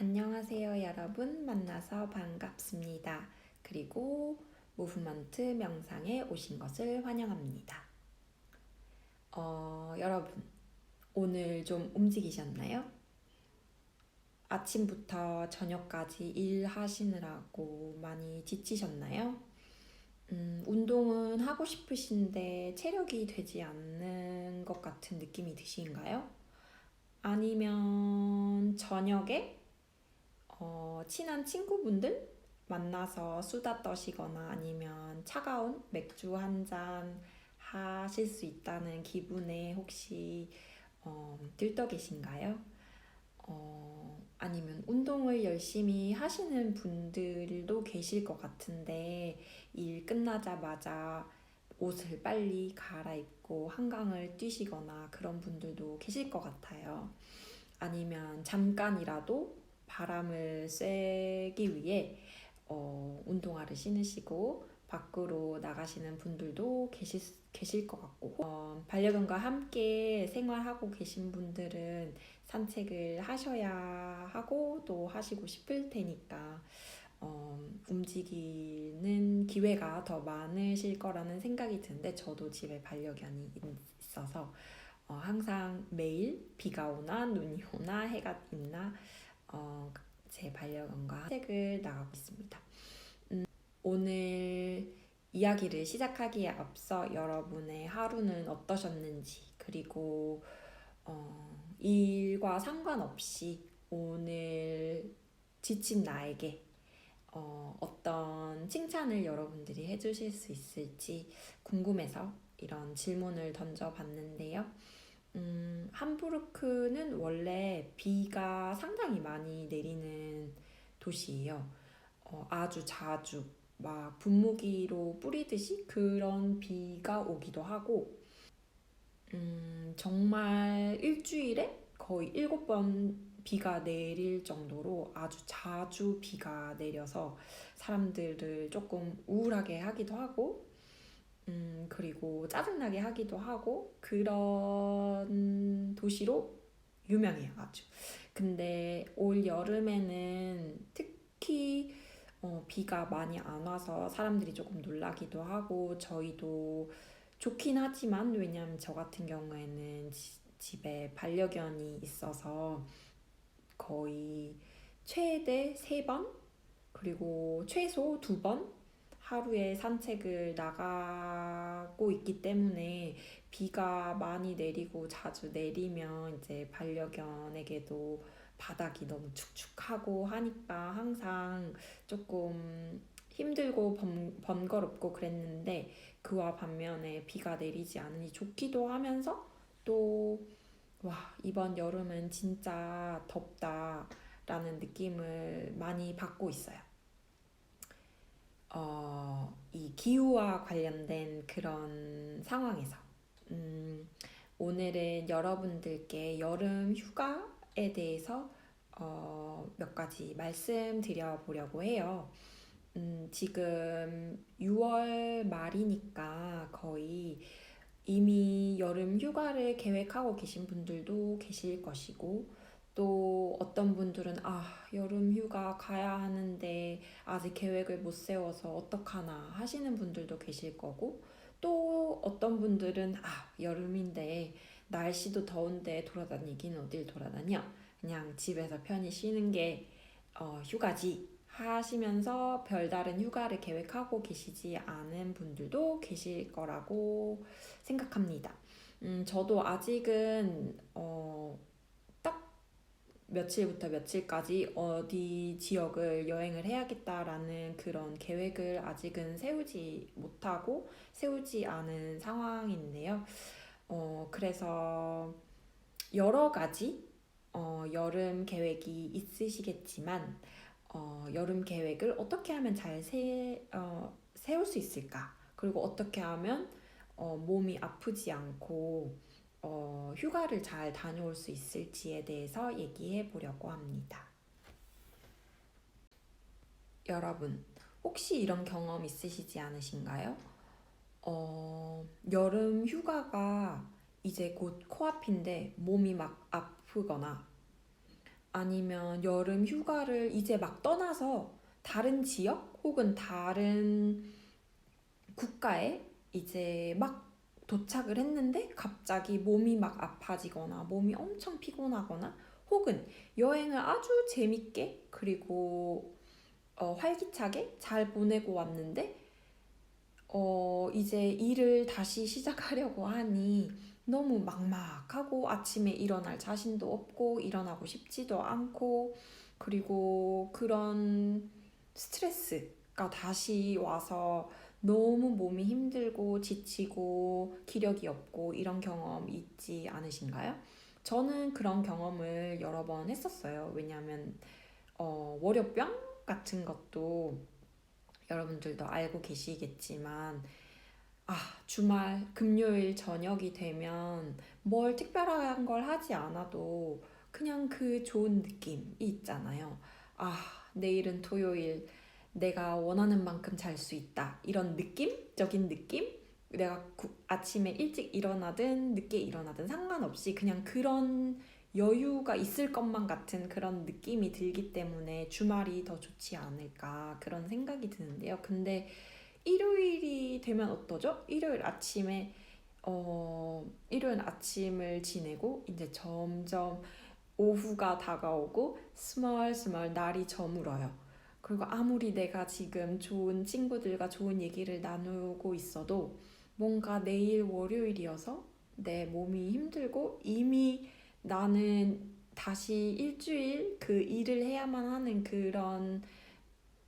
안녕하세요, 여러분. 만나서 반갑습니다. 그리고 무브먼트 명상에 오신 것을 환영합니다. 여러분, 오늘 좀 움직이셨나요? 아침부터 저녁까지 일하시느라고 많이 지치셨나요? 운동은 하고 싶으신데 체력이 되지 않는 것 같은 느낌이 드신가요? 아니면 저녁에 친한 친구분들 만나서 수다 떠시거나 아니면 차가운 맥주 한 잔 하실 수 있다는 기분에 혹시 들떠 계신가요? 아니면 운동을 열심히 하시는 분들도 계실 것 같은데 일 끝나자마자 옷을 빨리 갈아입고 한강을 뛰시거나 그런 분들도 계실 것 같아요. 아니면 잠깐이라도 바람을 쐬기 위해 운동화를 신으시고 밖으로 나가시는 분들도 계실 것 같고 반려견과 함께 생활하고 계신 분들은 산책을 하셔야 하고 또 하시고 싶을 테니까 움직이는 기회가 더 많으실 거라는 생각이 드는데 저도 집에 반려견이 있어서 항상 매일 비가 오나 눈이 오나 해가 있나 제 반려견과 산책을 나가고 있습니다. 오늘 이야기를 시작하기에 앞서 여러분의 하루는 어떠셨는지 그리고 일과 상관없이 오늘 지친 나에게 어떤 칭찬을 여러분들이 해주실 수 있을지 궁금해서 이런 질문을 던져봤는데요. 함부르크는 원래 비가 상당히 많이 내리는 도시예요. 아주 자주 막 분무기로 뿌리듯이 그런 비가 오기도 하고 정말 일주일에 거의 7번 비가 내릴 정도로 아주 자주 비가 내려서 사람들을 조금 우울하게 하기도 하고 그리고 짜증나게 하기도 하고 그런 도시로 유명해요, 아주. 근데 올 여름에는 특히 비가 많이 안 와서 사람들이 조금 놀라기도 하고 저희도 좋긴 하지만 왜냐면 저 같은 경우에는 집에 반려견이 있어서 거의 최대 3번 그리고 최소 2번 하루에 산책을 나가고 있기 때문에 비가 많이 내리고 자주 내리면 이제 반려견에게도 바닥이 너무 축축하고 하니까 항상 조금 힘들고 번거롭고 그랬는데 그와 반면에 비가 내리지 않으니 좋기도 하면서 또 와, 이번 여름은 진짜 덥다라는 느낌을 많이 받고 있어요. 이 기후와 관련된 그런 상황에서 오늘은 여러분들께 여름 휴가에 대해서 몇 가지 말씀드려 보려고 해요. 지금 6월 말이니까 거의 이미 여름 휴가를 계획하고 계신 분들도 계실 것이고 또 어떤 분들은 여름 휴가 가야 하는데 아직 계획을 못 세워서 어떡하나 하시는 분들도 계실 거고 또 어떤 분들은 여름인데 날씨도 더운데 돌아다니긴 어딜 돌아다녀 그냥 집에서 편히 쉬는 게 휴가지 하시면서 별다른 휴가를 계획하고 계시지 않은 분들도 계실 거라고 생각합니다. 저도 아직은 딱 며칠부터 며칠까지 어디 지역을 여행을 해야겠다라는 그런 계획을 아직은 세우지 않은 상황인데요. 그래서 여러 가지 여름 계획이 있으시겠지만 여름 계획을 어떻게 하면 세울 수 있을까? 그리고 어떻게 하면 몸이 아프지 않고 휴가를 잘 다녀올 수 있을지에 대해서 얘기해 보려고 합니다. 여러분, 혹시 이런 경험 있으시지 않으신가요? 여름 휴가가 이제 곧 코앞인데 몸이 막 아프거나 아니면 여름 휴가를 이제 막 떠나서 다른 지역 혹은 다른 국가에 이제 막 도착을 했는데 갑자기 몸이 막 아파지거나 몸이 엄청 피곤하거나 혹은 여행을 아주 재밌게 그리고 활기차게 잘 보내고 왔는데 이제 일을 다시 시작하려고 하니 너무 막막하고 아침에 일어날 자신도 없고 일어나고 싶지도 않고 그리고 그런 스트레스가 다시 와서 너무 몸이 힘들고 지치고 기력이 없고 이런 경험 있지 않으신가요? 저는 그런 경험을 여러 번 했었어요. 왜냐하면 월요병 같은 것도 여러분들도 알고 계시겠지만 주말 금요일 저녁이 되면 뭘 특별한 걸 하지 않아도 그냥 그 좋은 느낌이 있잖아요. 아, 내일은 토요일 내가 원하는 만큼 잘 수 있다. 이런 느낌적인 느낌? 내가 아침에 일찍 일어나든 늦게 일어나든 상관없이 그냥 그런 여유가 있을 것만 같은 그런 느낌이 들기 때문에 주말이 더 좋지 않을까 그런 생각이 드는데요. 근데 일요일이 되면 어떠죠? 일요일 아침을 지내고 이제 점점 오후가 다가오고 스멀스멀 날이 저물어요. 그리고 아무리 내가 지금 좋은 친구들과 좋은 얘기를 나누고 있어도 뭔가 내일 월요일이어서 내 몸이 힘들고 이미 나는 다시 일주일 그 일을 해야만 하는 그런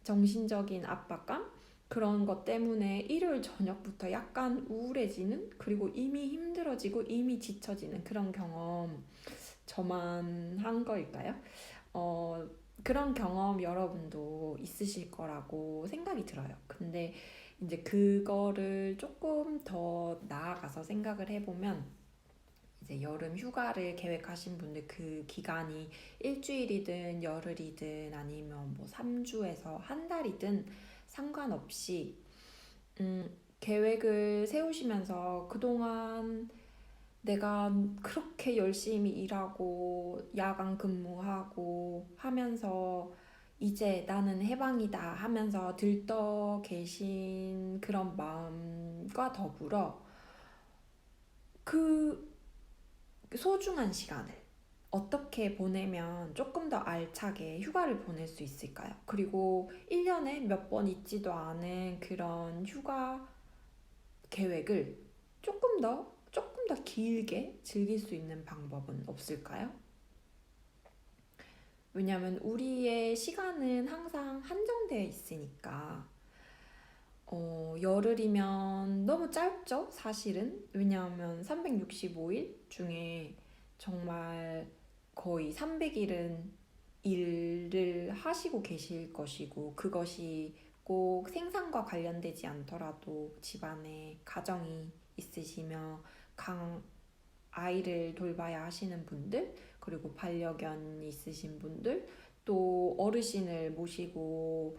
정신적인 압박감? 그런 것 때문에 일요일 저녁부터 약간 우울해지는 그리고 이미 힘들어지고 이미 지쳐지는 그런 경험 저만 한 거일까요? 어, 그런 경험 여러분도 있으실 거라고 생각이 들어요. 근데 이제 그거를 조금 더 나아가서 생각을 해보면 이제 여름 휴가를 계획하신 분들 그 기간이 일주일이든 열흘이든 아니면 뭐 3주에서 한 달이든 상관없이 계획을 세우시면서 그동안 내가 그렇게 열심히 일하고 야간 근무하고 하면서 이제 나는 해방이다 하면서 들떠 계신 그런 마음과 더불어 그 소중한 시간을 어떻게 보내면 조금 더 알차게 휴가를 보낼 수 있을까요? 그리고 1년에 몇 번 있지도 않은 그런 휴가 계획을 조금 더 길게 즐길 수 있는 방법은 없을까요? 왜냐하면 우리의 시간은 항상 한정되어 있으니까 열흘이면 너무 짧죠, 사실은. 왜냐하면 365일 중에 정말 거의 300일은 일을 하시고 계실 것이고, 그것이 꼭 생산과 관련되지 않더라도 집안에 가정이 있으시며, 아이를 돌봐야 하시는 분들, 그리고 반려견 있으신 분들, 또 어르신을 모시고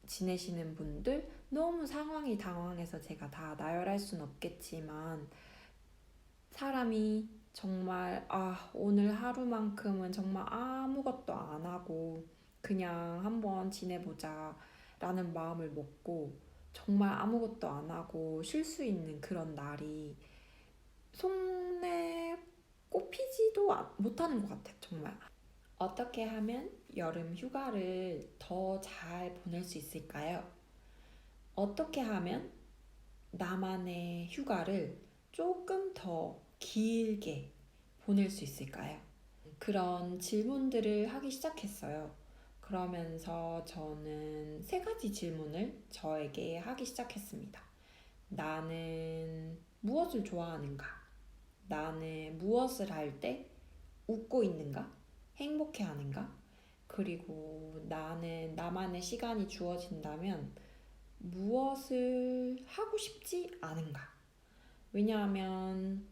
지내시는 분들 너무 상황이 당황해서 제가 다 나열할 순 없겠지만 사람이 정말 오늘 하루만큼은 정말 아무것도 안 하고 그냥 한번 지내보자 라는 마음을 먹고 정말 아무것도 안 하고 쉴 수 있는 그런 날이 손에 꼽히지도 못하는 것 같아요, 정말. 어떻게 하면 여름 휴가를 더 잘 보낼 수 있을까요? 어떻게 하면 나만의 휴가를 조금 더 길게 보낼 수 있을까요? 그런 질문들을 하기 시작했어요. 그러면서 저는 세 가지 질문을 저에게 하기 시작했습니다. 나는 무엇을 좋아하는가? 나는 무엇을 할 때 웃고 있는가? 행복해 하는가? 그리고 나는 나만의 시간이 주어진다면 무엇을 하고 싶지 않은가? 왜냐하면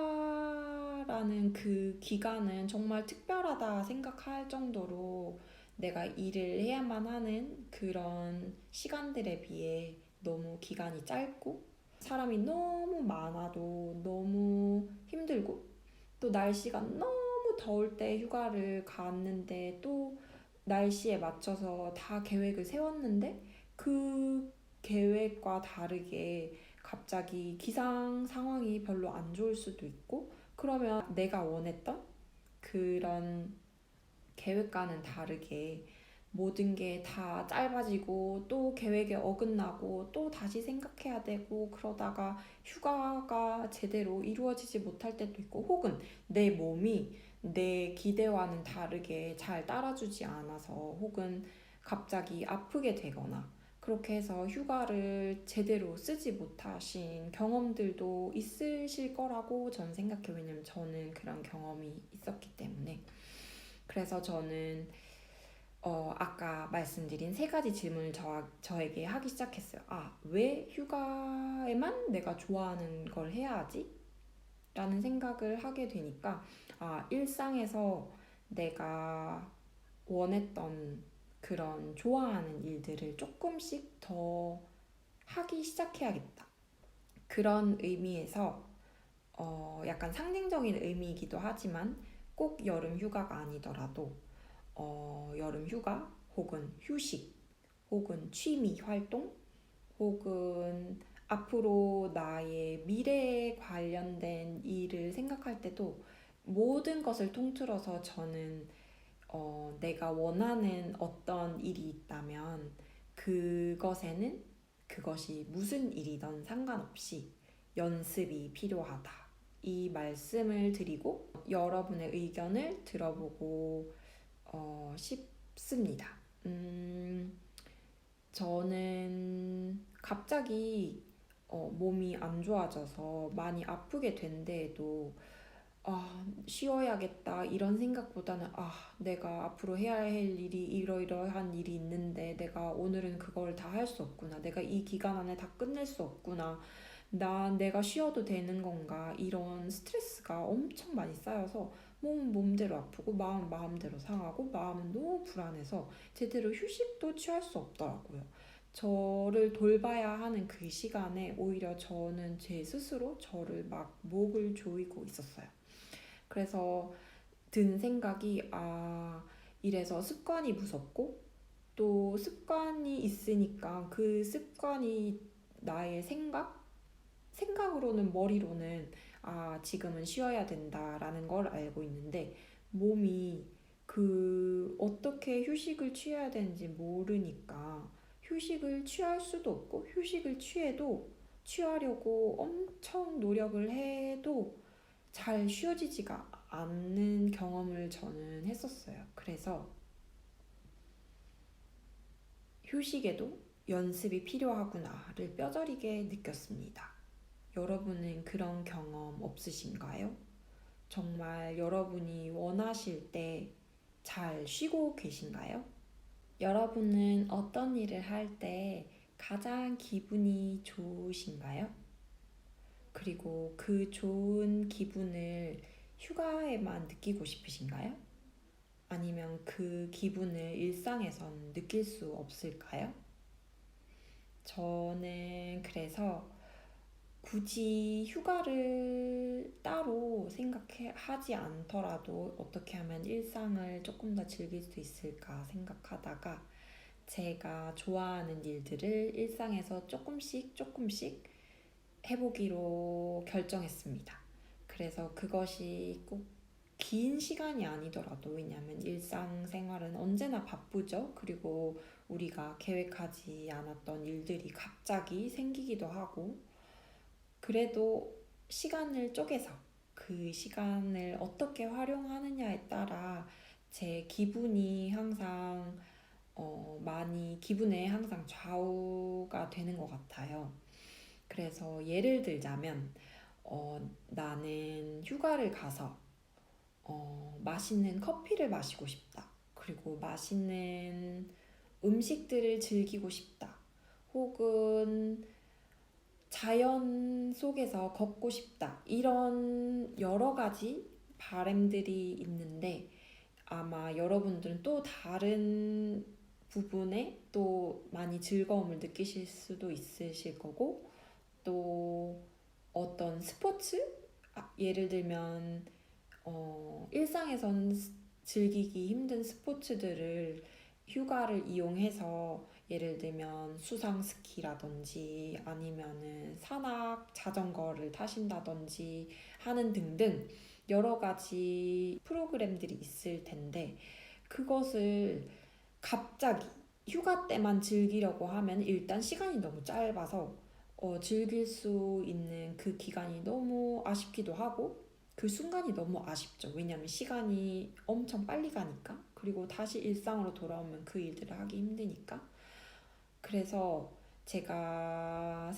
휴가라는 그 기간은 정말 특별하다 생각할 정도로 내가 일을 해야만 하는 그런 시간들에 비해 너무 기간이 짧고 사람이 너무 많아도 너무 힘들고 또 날씨가 너무 더울 때 휴가를 갔는데 또 날씨에 맞춰서 다 계획을 세웠는데 그 계획과 다르게 갑자기 기상 상황이 별로 안 좋을 수도 있고 그러면 내가 원했던 그런 계획과는 다르게 모든 게 다 짧아지고 또 계획에 어긋나고 또 다시 생각해야 되고 그러다가 휴가가 제대로 이루어지지 못할 때도 있고 혹은 내 몸이 내 기대와는 다르게 잘 따라주지 않아서 혹은 갑자기 아프게 되거나 그렇게 해서 휴가를 제대로 쓰지 못하신 경험들도 있으실 거라고 저는 생각해요. 왜냐면 저는 그런 경험이 있었기 때문에. 그래서 저는 아까 말씀드린 세 가지 질문을 저에게 하기 시작했어요. 왜 휴가에만 내가 좋아하는 걸 해야 하지? 라는 생각을 하게 되니까, 일상에서 내가 원했던 그런 좋아하는 일들을 조금씩 더 하기 시작해야겠다. 그런 의미에서 약간 상징적인 의미이기도 하지만 꼭 여름 휴가가 아니더라도 여름 휴가 혹은 휴식 혹은 취미 활동 혹은 앞으로 나의 미래에 관련된 일을 생각할 때도 모든 것을 통틀어서 저는 내가 원하는 어떤 일이 있다면 그것에는 그것이 무슨 일이든 상관없이 연습이 필요하다. 이 말씀을 드리고 여러분의 의견을 들어보고 싶습니다. 저는 갑자기 몸이 안 좋아져서 많이 아프게 된 데에도 쉬어야겠다 이런 생각보다는 내가 앞으로 해야 할 일이 이러이러한 일이 있는데 내가 오늘은 그걸 다 할 수 없구나. 내가 이 기간 안에 다 끝낼 수 없구나. 내가 쉬어도 되는 건가 이런 스트레스가 엄청 많이 쌓여서 몸은 몸대로 아프고 마음은 마음대로 상하고 마음은 너무 불안해서 제대로 휴식도 취할 수 없더라고요. 저를 돌봐야 하는 그 시간에 오히려 저는 제 스스로 저를 막 목을 조이고 있었어요. 그래서 든 생각이 이래서 습관이 무섭고 또 습관이 있으니까 그 습관이 나의 생각으로는 머리로는 지금은 쉬어야 된다라는 걸 알고 있는데 몸이 어떻게 휴식을 취해야 되는지 모르니까 휴식을 취할 수도 없고 휴식을 취해도 취하려고 엄청 노력을 해도 잘 쉬어지지가 않는 경험을 저는 했었어요. 그래서 휴식에도 연습이 필요하구나를 뼈저리게 느꼈습니다. 여러분은 그런 경험 없으신가요? 정말 여러분이 원하실 때 잘 쉬고 계신가요? 여러분은 어떤 일을 할 때 가장 기분이 좋으신가요? 그리고 그 좋은 기분을 휴가에만 느끼고 싶으신가요? 아니면 그 기분을 일상에선 느낄 수 없을까요? 저는 그래서 굳이 휴가를 따로 생각하지 않더라도 어떻게 하면 일상을 조금 더 즐길 수 있을까 생각하다가 제가 좋아하는 일들을 일상에서 조금씩 조금씩 해보기로 결정했습니다. 그래서 그것이 꼭 긴 시간이 아니더라도 왜냐하면 일상생활은 언제나 바쁘죠. 그리고 우리가 계획하지 않았던 일들이 갑자기 생기기도 하고 그래도 시간을 쪼개서 그 시간을 어떻게 활용하느냐에 따라 제 기분이 항상 기분에 항상 좌우가 되는 것 같아요. 그래서 예를 들자면 나는 휴가를 가서 맛있는 커피를 마시고 싶다. 그리고 맛있는 음식들을 즐기고 싶다. 혹은 자연 속에서 걷고 싶다. 이런 여러 가지 바람들이 있는데 아마 여러분들은 또 다른 부분에 또 많이 즐거움을 느끼실 수도 있으실 거고 또 어떤 스포츠? 예를 들면 일상에서는 즐기기 힘든 스포츠들을 휴가를 이용해서 예를 들면 수상 스키라든지 아니면은 산악 자전거를 타신다든지 하는 등등 여러 가지 프로그램들이 있을 텐데 그것을 갑자기 휴가 때만 즐기려고 하면 일단 시간이 너무 짧아서 즐길 수 있는 그 기간이 너무 아쉽기도 하고 그 순간이 너무 아쉽죠. 왜냐하면 시간이 엄청 빨리 가니까. 그리고 다시 일상으로 돌아오면 그 일들을 하기 힘드니까. 그래서 제가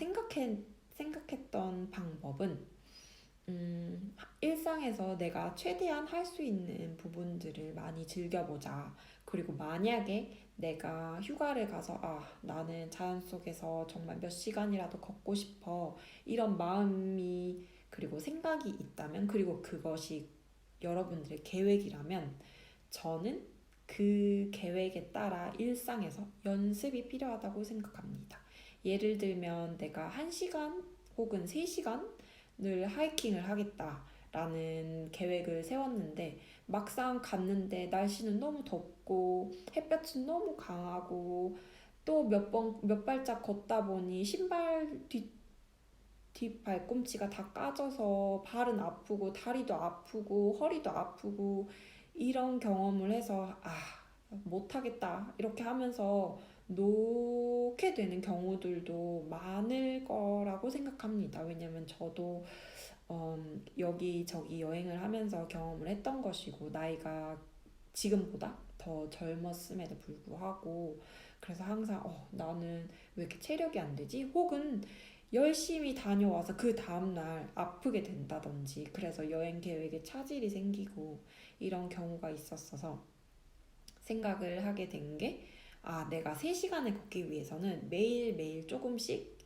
생각했던 방법은 일상에서 내가 최대한 할 수 있는 부분들을 많이 즐겨보자. 그리고 만약에 내가 휴가를 가서 나는 자연 속에서 정말 몇 시간이라도 걷고 싶어. 이런 마음이 그리고 생각이 있다면 그리고 그것이 여러분들의 계획이라면 저는 그 계획에 따라 일상에서 연습이 필요하다고 생각합니다. 예를 들면 내가 1시간 혹은 3시간을 하이킹을 하겠다라는 계획을 세웠는데 막상 갔는데 날씨는 너무 덥고 햇볕은 너무 강하고 또 몇 발짝 걷다 보니 신발 뒷 발꿈치가 다 까져서 발은 아프고 다리도 아프고 허리도 아프고 이런 경험을 해서 못하겠다 이렇게 하면서 놓게 되는 경우들도 많을 거라고 생각합니다. 왜냐면 저도 여기저기 여행을 하면서 경험을 했던 것이고 나이가 지금보다 더 젊었음에도 불구하고 그래서 항상 나는 왜 이렇게 체력이 안 되지? 혹은 열심히 다녀와서 그 다음날 아프게 된다든지 그래서 여행 계획에 차질이 생기고 이런 경우가 있었어서 생각을 하게 된 게 내가 3시간을 걷기 위해서는 매일매일 조금씩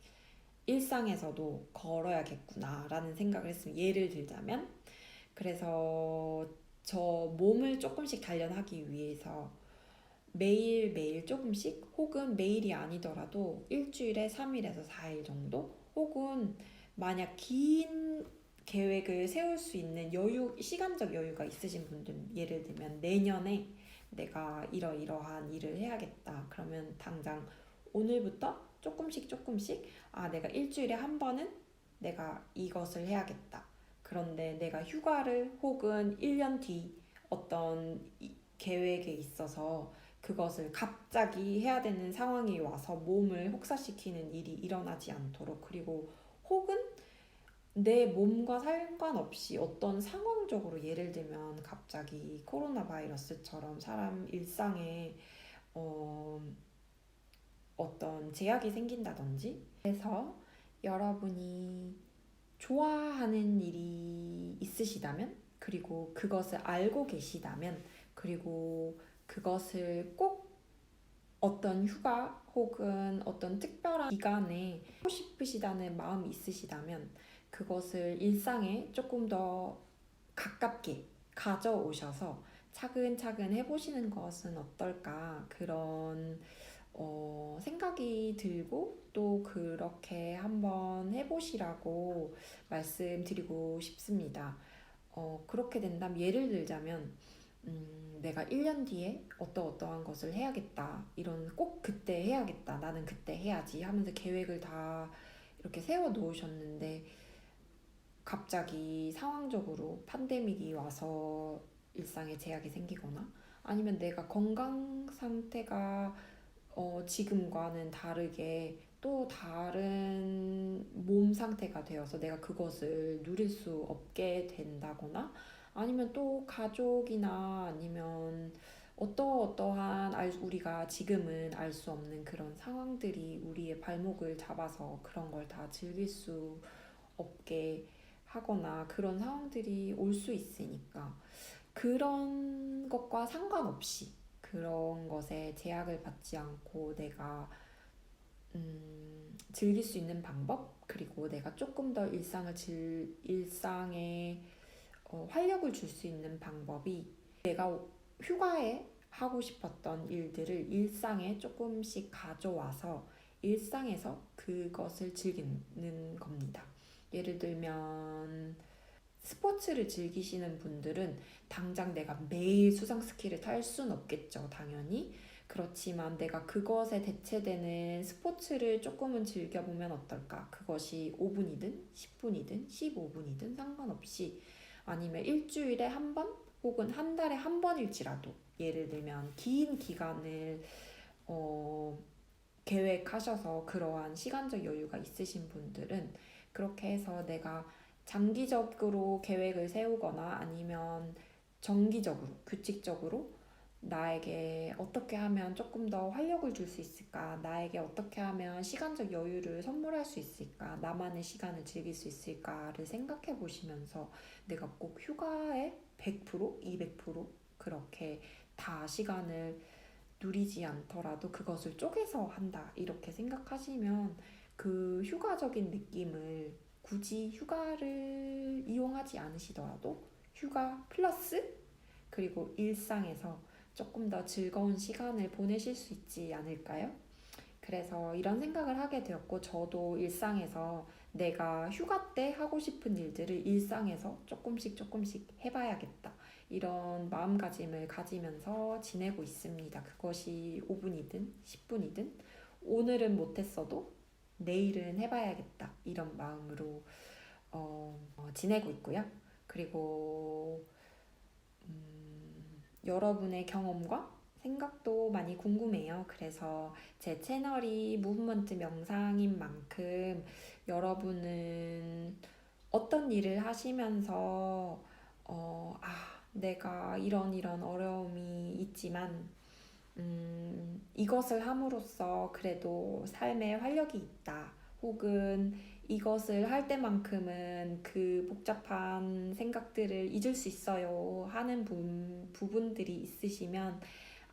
일상에서도 걸어야겠구나 라는 생각을 했습니다. 예를 들자면 그래서 저 몸을 조금씩 단련하기 위해서 매일매일 조금씩 혹은 매일이 아니더라도 일주일에 3일에서 4일 정도 혹은 만약 긴 계획을 세울 수 있는 시간적 여유가 있으신 분들 예를 들면 내년에 내가 이러이러한 일을 해야겠다. 그러면 당장 오늘부터 조금씩 내가 일주일에 한 번은 내가 이것을 해야겠다. 그런데 내가 휴가를 혹은 1년 뒤 어떤 계획에 있어서 그것을 갑자기 해야 되는 상황이 와서 몸을 혹사시키는 일이 일어나지 않도록 그리고 혹은 내 몸과 상관없이 어떤 상황적으로 예를 들면 갑자기 코로나 바이러스처럼 사람 일상에 어, 어떤 제약이 생긴다든지 해서 여러분이 좋아하는 일이 있으시다면 그리고 그것을 알고 계시다면 그리고 그것을 꼭 어떤 휴가 혹은 어떤 특별한 기간에 하고 싶으시다는 마음이 있으시다면 그것을 일상에 조금 더 가깝게 가져오셔서 차근차근 해보시는 것은 어떨까 그런 생각이 들고 또 그렇게 한번 해보시라고 말씀드리고 싶습니다. 그렇게 된다면 예를 들자면 내가 1년 뒤에 어떠한 것을 해야겠다. 이런 꼭 그때 해야겠다. 나는 그때 해야지 하면서 계획을 다 이렇게 세워 놓으셨는데 갑자기 상황적으로 팬데믹이 와서 일상에 제약이 생기거나 아니면 내가 건강 상태가 지금과는 다르게 또 다른 몸 상태가 되어서 내가 그것을 누릴 수 없게 된다거나 아니면 또 가족이나 아니면 어떠한 우리가 지금은 알 수 없는 그런 상황들이 우리의 발목을 잡아서 그런 걸 다 즐길 수 없게 하거나 그런 상황들이 올 수 있으니까 그런 것과 상관없이 그런 것에 제약을 받지 않고 내가 즐길 수 있는 방법 그리고 내가 조금 더 일상에 활력을 줄 수 있는 방법이 내가 휴가에 하고 싶었던 일들을 일상에 조금씩 가져와서 일상에서 그것을 즐기는 겁니다. 예를 들면 스포츠를 즐기시는 분들은 당장 내가 매일 수상 스키를 탈 순 없겠죠, 당연히. 그렇지만 내가 그것에 대체되는 스포츠를 조금은 즐겨보면 어떨까? 그것이 5분이든 10분이든 15분이든 상관없이 아니면 일주일에 한 번 혹은 한 달에 한 번일지라도 예를 들면 긴 기간을 어, 계획하셔서 그러한 시간적 여유가 있으신 분들은 그렇게 해서 내가 장기적으로 계획을 세우거나 아니면 정기적으로, 규칙적으로 나에게 어떻게 하면 조금 더 활력을 줄 수 있을까? 나에게 어떻게 하면 시간적 여유를 선물할 수 있을까? 나만의 시간을 즐길 수 있을까를 생각해 보시면서 내가 꼭 휴가에 100%, 200% 그렇게 다 시간을 누리지 않더라도 그것을 쪼개서 한다. 이렇게 생각하시면 그 휴가적인 느낌을 굳이 휴가를 이용하지 않으시더라도 휴가 플러스 그리고 일상에서 조금 더 즐거운 시간을 보내실 수 있지 않을까요? 그래서 이런 생각을 하게 되었고 저도 일상에서 내가 휴가 때 하고 싶은 일들을 일상에서 조금씩 조금씩 해봐야겠다. 이런 마음가짐을 가지면서 지내고 있습니다. 그것이 5분이든 10분이든 오늘은 못했어도 내일은 해봐야겠다. 이런 마음으로 지내고 있고요. 그리고 여러분의 경험과 생각도 많이 궁금해요. 그래서 제 채널이 무브먼트 명상인 만큼 여러분은 어떤 일을 하시면서 내가 이런 어려움이 있지만 이것을 함으로써 그래도 삶에 활력이 있다. 혹은 이것을 할 때만큼은 그 복잡한 생각들을 잊을 수 있어요 하는 부분들이 있으시면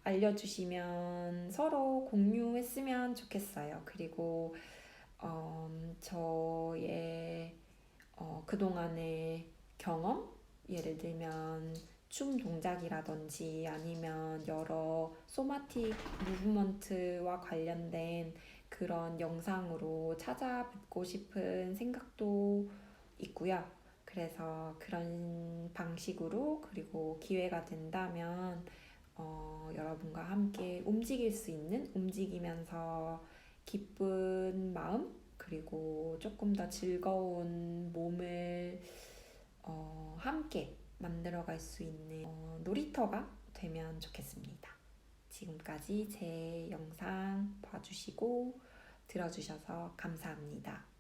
알려주시면 서로 공유했으면 좋겠어요. 그리고 저의 그동안의 경험, 예를 들면 춤 동작이라든지 아니면 여러 소마틱 무브먼트와 관련된 그런 영상으로 찾아뵙고 싶은 생각도 있고요. 그래서 그런 방식으로 그리고 기회가 된다면 여러분과 함께 움직일 수 있는 움직이면서 기쁜 마음 그리고 조금 더 즐거운 몸을 함께 만들어갈 수 있는 놀이터가 되면 좋겠습니다. 지금까지 제 영상 봐주시고 들어주셔서 감사합니다.